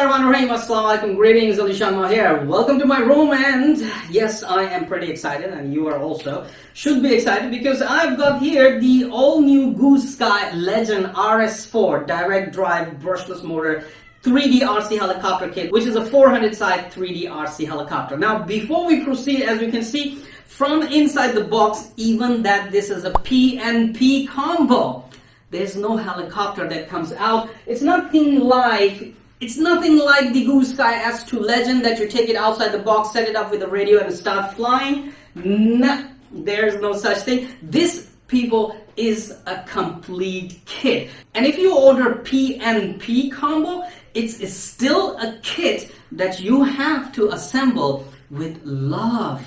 Bismillahirrahmanirrahim. Assalamu alaikum. Greetings, Ali Sharma here. Welcome to my room, and yes, I am pretty excited, and you are also should be excited because I've got here the all-new GooSky Legend RS4 direct drive brushless motor 3D RC helicopter kit, which is a 400 side 3D RC helicopter. Now, before we proceed, as you can see from inside the box, even that this is a P&P combo. There's no helicopter that comes out. It's nothing like the GooSky S2 Legend that you take it outside the box, set it up with a radio and start flying. No, there's no such thing. This, people, is a complete kit. And if you order P&P combo, it's still a kit that you have to assemble with love,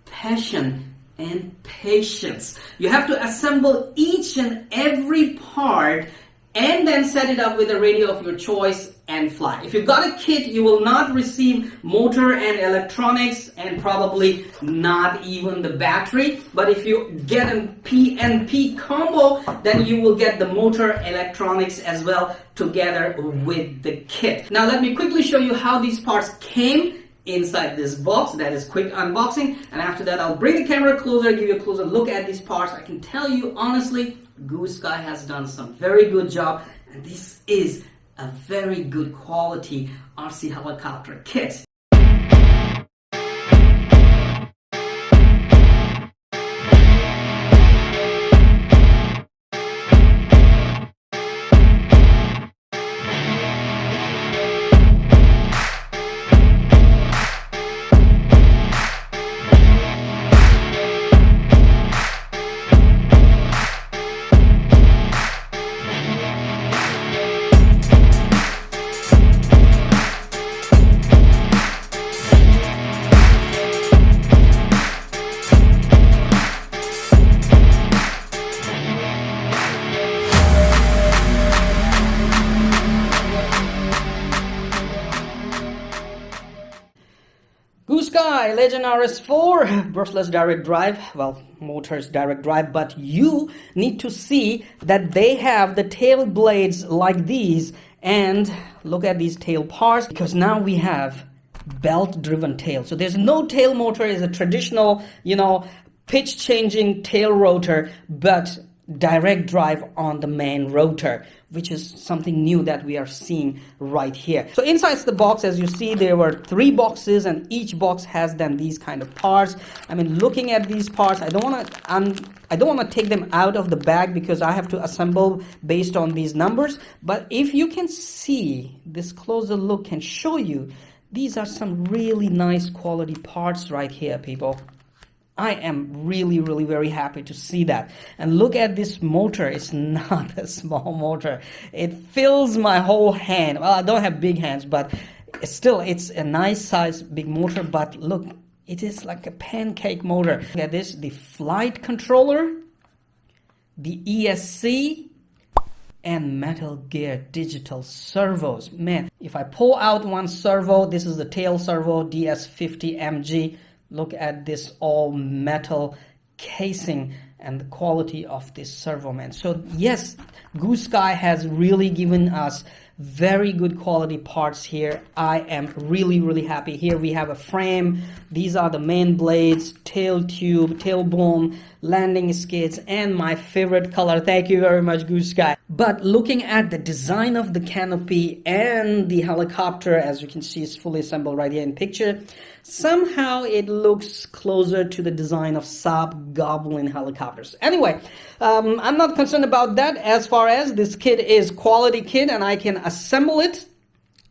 passion, and patience. You have to assemble each and every part and then set it up with a radio of your choice and fly. If you got a kit, you will not receive motor and electronics and probably not even the battery. But if you get a P&P combo, then you will get the motor, electronics as well together with the kit. Now let me quickly show you how these parts came inside this box. That is quick unboxing, and after that I'll bring the camera closer, give you a closer look at these parts. I can tell you honestly, GooSky has done some very good job, and this is a very good quality RC helicopter kit. GooSky Legend RS4 brushless direct drive. Well, motors direct drive, but you need to see that they have the tail blades like these, and look at these tail parts, because now we have belt driven tail. So there's no tail motor. Is a traditional, pitch changing tail rotor, but direct drive on the main rotor, which is something new that we are seeing right here. So inside the box, as you see, there were 3 boxes, and each box has then these kind of parts. I mean, looking at these parts, I don't want to take them out of the bag because I have to assemble based on these numbers. But if you can see, this closer look can show you these are some really nice quality parts right here, people. I am really very happy to see that. And look at this motor. It's not a small motor. It fills my whole hand. Well, I don't have big hands, but it's a nice size big motor. But look, it is like a pancake motor. Look at this, the flight controller, the ESC, and Metal Gear digital servos. Man, if I pull out one servo, this is the tail servo, DS50MG. Look at this all metal casing and the quality of this servo, man. So yes, GooSky has really given us very good quality parts here. I am really happy. Here we have a frame. These are the main blades, tail tube, tailbone, landing skids, and my favorite color. Thank you very much, GooSky. But looking at the design of the canopy and the helicopter, as you can see, is fully assembled right here in picture. Somehow it looks closer to the design of Saab Goblin helicopters. Anyway, I'm not concerned about that. As far as this kit is quality kit and I can assemble it,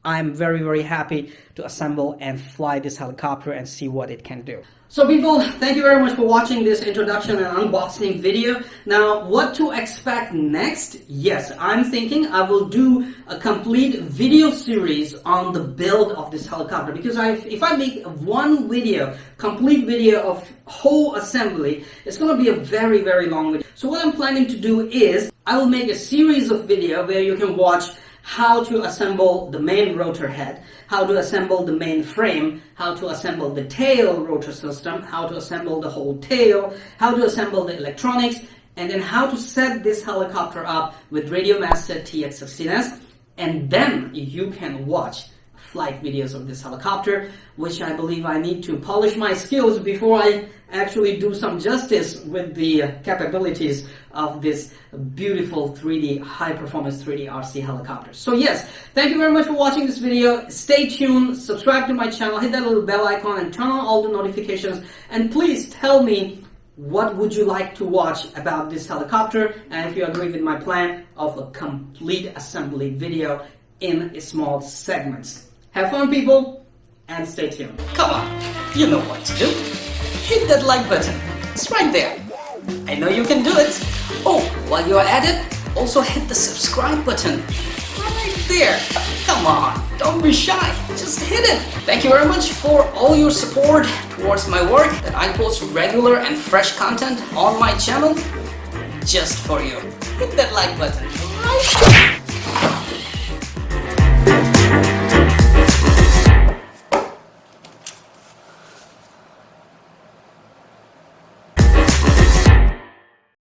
I'm very happy to assemble and fly this helicopter and see what it can do. So people, thank you very much for watching this introduction and unboxing video. Now, what to expect next? Yes, I'm thinking I will do a complete video series on the build of this helicopter, because if I make one video, complete video of whole assembly, it's going to be a very long video. So what I'm planning to do is I will make a series of video where you can watch how to assemble the main rotor head, how to assemble the main frame, how to assemble the tail rotor system, how to assemble the whole tail, how to assemble the electronics, and then how to set this helicopter up with Radio Master TX16S, and then you can watch flight videos of this helicopter, which I believe I need to polish my skills before I actually do some justice with the capabilities of this beautiful 3D, high-performance 3D RC helicopter. So yes, thank you very much for watching this video. Stay tuned, subscribe to my channel, hit that little bell icon and turn on all the notifications, and please tell me what would you like to watch about this helicopter, and if you agree with my plan of a complete assembly video in small segments. Have fun, people, and stay tuned. Come on, you know what to do. Hit that like button. It's right there. I know you can do it. Oh, while you're at it, also hit the subscribe button. Right there. Come on, don't be shy. Just hit it. Thank you very much for all your support towards my work, that I post regular and fresh content on my channel just for you. Hit that like button right there.